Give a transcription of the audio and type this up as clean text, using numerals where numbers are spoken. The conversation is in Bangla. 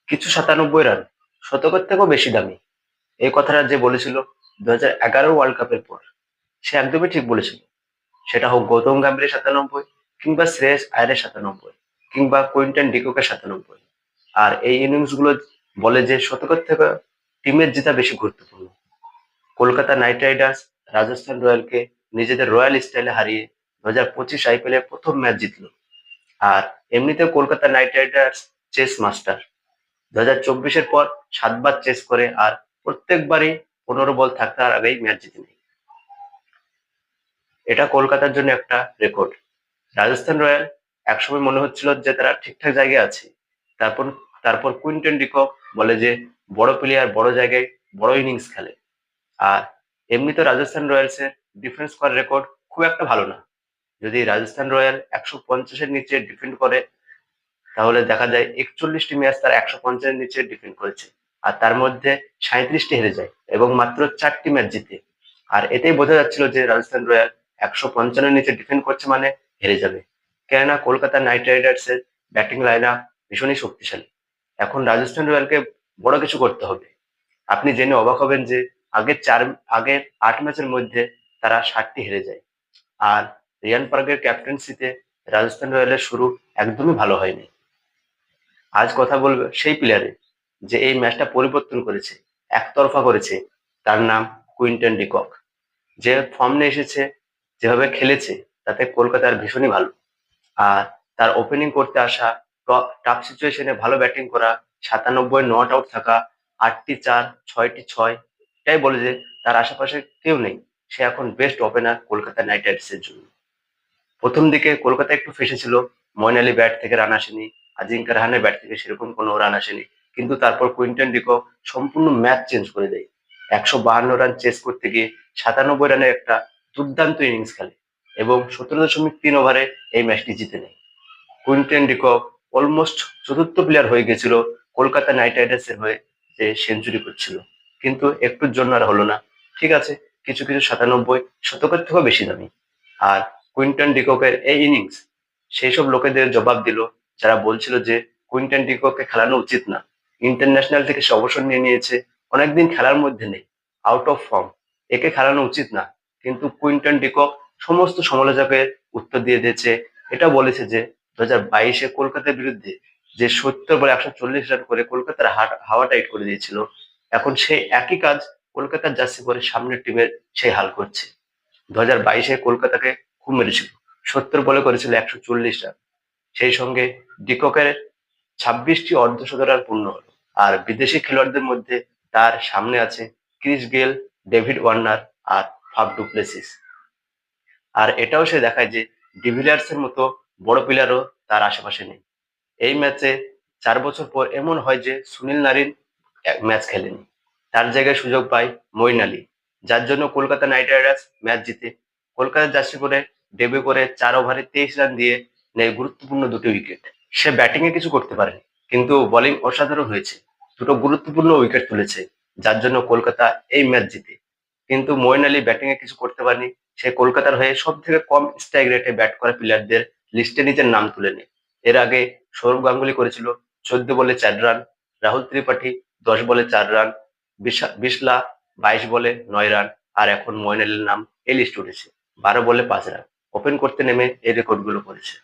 কিছু 97 রান শতকের থেকেও বেশি দামি। এই কথাটা যে বলেছিল 2011 ওয়ার্ল্ড কাপের পর, সে একদমই ঠিক বলেছিল। সেটা হোক গৌতম গম্ভীরের 97, কিংবা শ্রেয়স আয়ারের 97, কিংবা কুইন্টন ডিককের 97। আর এই ইনিংস গুলো বলে যে শতকের থেকে টিমের জেতা বেশি গুরুত্বপূর্ণ। কলকাতা নাইট রাইডার্স রাজস্থান রয়্যালকে নিজেদের রয়্যাল স্টাইলে হারিয়ে 2025 আইপিএল এর প্রথম ম্যাচ জিতলো। আর এমনিতে Kolkata Knight Riders chase master. 2024-এর পর 7 বার চেস করে, আর প্রত্যেকবারই 15 বল থাকার আগেই ম্যাচ জিতে নেয়। এটা কলকাতার জন্য একটা রেকর্ড। রাজস্থান রয়্যাল একসময় মনে হচ্ছিল যে তারা ঠিকঠাক জায়গায় আছে। তারপর তারপর কুইন্টন ডিকক বলে যে বড় প্লেয়ার বড় জায়গায় বড় ইনিংস খেলে। আর এমনিতে রাজস্থান রয়্যালস এর ডিফেন্স করার রেকর্ড খুব একটা ভালো না। যদি রাজস্থান রয়্যাল 150-এর নিচে ডিফেন্ড করে, তাহলে দেখা যায় 41টি ম্যাচ তারা 150-এর নিচে ডিফেন্ড করেছে। আর তার মধ্যে 37টি হেরে যায় এবং মাত্র 4টি ম্যাচ জিতে। আর এতেই বোঝা যাচ্ছিল যে রাজস্থান রয়্যাল 155-এর নিচে ডিফেন্ড করছে মানে হেরে যাবে। কেননা কলকাতা নাইট রাইডার্স এর ব্যাটিং লাইন আপ ভীষণই শক্তিশালী। এখন রাজস্থান রয়্যালকে বড় কিছু করতে হবে। আপনি জেনে অবাক হবেন যে আগের 8 ম্যাচের মধ্যে তারা 7টি হেরে যায়। আর রিয়ান পারাগের ক্যাপ্টেন্সিতে রাজস্থান রয়্যালের শুরু একদমই ভালো হয়নি। আজ কথা বলবে সেই প্লেয়ারে যে এই ম্যাচটা পরিবর্তন করেছে, একতরফা করেছে। তার নাম কুইন্টন ডিকক। যে ফর্ম নিয়ে এসেছে, যেভাবে খেলেছে, তাতে কলকাতার ভীষণই ভালো। আর তার ওপেনিং করতে আসা, টাফ সিচুয়েশনে ভালো ব্যাটিং করা, 97 নট আউট থাকা, 8টি 4, 6টি 6, এটাই বলে যে তার আশেপাশে কেউ নেই। সে এখন best opener Kolkata Knight Riders এর জন্য। প্রথম দিকে কলকাতা একটু ফেসেছিল, মইন আলী ব্যাট থেকে রান আসেনি, আজিঙ্কা রাহানের ব্যাট থেকে সেরকম কোনো রান আসেনি। কিন্তু তারপর কুইন্টন ডিকক সম্পূর্ণ ম্যাচ চেঞ্জ করে দেয়। 152 রান চেস করতে গিয়ে 97 রানের একটা দুর্দান্ত ইনিংস খেলে এবং 17.3 ওভারে এই ম্যাচটি জিতে নেয়। কুইন্টন ডিকক অলমোস্ট চতুর্থ প্লেয়ার হয়ে গেছিল কলকাতা নাইট রাইডার্স এর হয়ে, যে সেঞ্চুরি করছিল। কিন্তু একটুর জন্য আর হলো না। ঠিক আছে, কিছু কিছু 97 শতকের থেকেও বেশি দামি। আর কুইন্টন ডিককের এই ইনিংস সেই সব লোকেদের জবাব দিল যারা বলছিল যে কুইন্টন ডিককে খেলানো উচিত না। ইন্টারন্যাশনাল থেকে সে অবসর নিয়ে নিয়েছে, অনেকদিন খেলার মধ্যে নেই, আউট অফ ফর্ম, একে খেলানো উচিত না। কিন্তু কুইন্টন ডিকক সমস্ত সমালোচকের উত্তর দিয়ে দিয়েছে। এটা বলেছে যে 2022-এ কলকাতার বিরুদ্ধে যে 70 বলে 140 রান করে কলকাতার হাওয়া টাইট করে দিয়েছিল, এখন সেই একই কাজ কলকাতার জার্সি পরে সামনের টিমের সেই হাল করছে। 2022-এ কলকাতাকে খুব মেরেছিল, 70 বলে করেছিল 140 রান। সেই সঙ্গে ডিককের 26টি অর্ধশতরান পূর্ণ হলো। আর বিদেশি খেলোয়াড়দের মধ্যে তার সামনে আছে ক্রিস গেল, ডেভিড ওয়ার্নার আর ফাফ ডুপ্লেসিস। আর এটাও সে দেখায় যে ডিভিলিয়ার্স এর মতো বড় প্লেয়ারও তার আশেপাশে নেই। এই ম্যাচে 4 বছর পর এমন হয় যে সুনীল নারিন ম্যাচ খেলেনি, তার জায়গায় সুযোগ পায় মইন আলী, যার জন্য কলকাতা নাইট রাইডার্স ম্যাচ জিতে। কলকাতা জার্সি পরে ডেবিউ করে 4 ওভারে 23 রান দিয়ে নেয় গুরুত্বপূর্ণ 2টি উইকেট। সে ব্যাটিং এ কিছু করতে পারেনি, কিন্তু বোলিং অসাধারণ হয়েছে, 2টো গুরুত্বপূর্ণ উইকেট তুলেছে, যার জন্য কলকাতা এই ম্যাচ জিতে। কিন্তু মইন আলী ব্যাটিং এ কিছু করতে পারেনি। সে কলকাতার হয়ে সব থেকে কম স্ট্রাইক রেটে ব্যাট করা প্লেয়ারদের লিস্টে নিজের নাম তুলে নেয়। এর আগে সৌরভ গাঙ্গুলি করেছিল 14 বলে 4 রান, রাহুল ত্রিপাঠী 10 বলে 4 রান, বিশলা 22 বলে 9 রান। আর এখন মইন আলীর নাম এই লিস্টে উঠেছে, 12 বলে 5 রান। ওপেন করতে নেমে এই রেকর্ড গুলো করেছে।